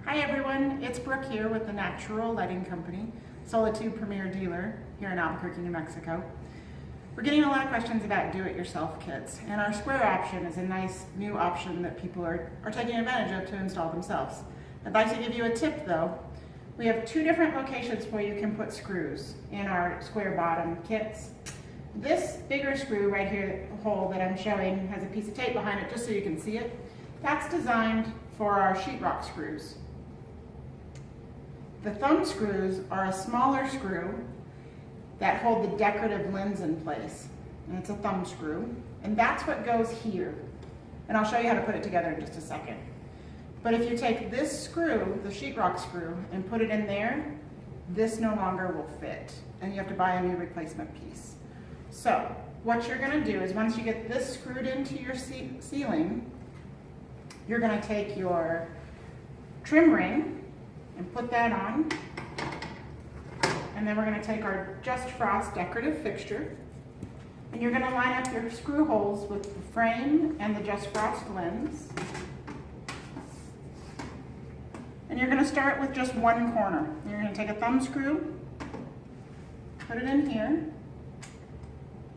Hi everyone, it's Brooke here with the Natural Lighting Company, Solatube Premier Dealer here in Albuquerque, New Mexico. We're getting a lot of questions about do-it-yourself kits, and our square option is a nice new option that people are taking advantage of to install themselves. I'd like to give you a tip though. We have two different locations where you can put screws in our square bottom kits. This bigger screw right here, the hole that I'm showing, has a piece of tape behind it just so you can see it. That's designed for our sheetrock screws. The thumb screws are a smaller screw that hold the decorative lens in place. And it's a thumb screw. And that's what goes here. And I'll show you how to put it together in just a second. But if you take this screw, the sheetrock screw, and put it in there, this no longer will fit. And you have to buy a new replacement piece. So what you're going to do is once you get this screwed into your ceiling, you're going to take your trim ring and put that on. And then we're going to take our Just Frost decorative fixture. And you're going to line up your screw holes with the frame and the Just Frost lens. And you're going to start with just one corner. You're going to take a thumb screw, put it in here,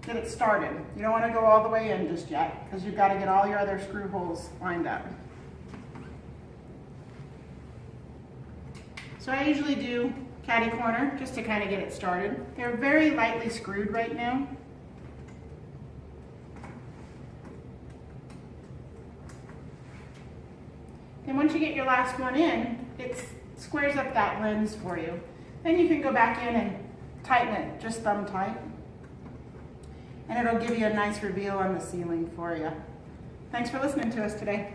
get it started. You don't want to go all the way in just yet because you've got to get all your other screw holes lined up. So I usually do catty corner just to kind of get it started. They're very lightly screwed right now. Then once you get your last one in, it squares up that lens for you. Then you can go back in and tighten it, just thumb tight. And it'll give you a nice reveal on the ceiling for you. Thanks for listening to us today.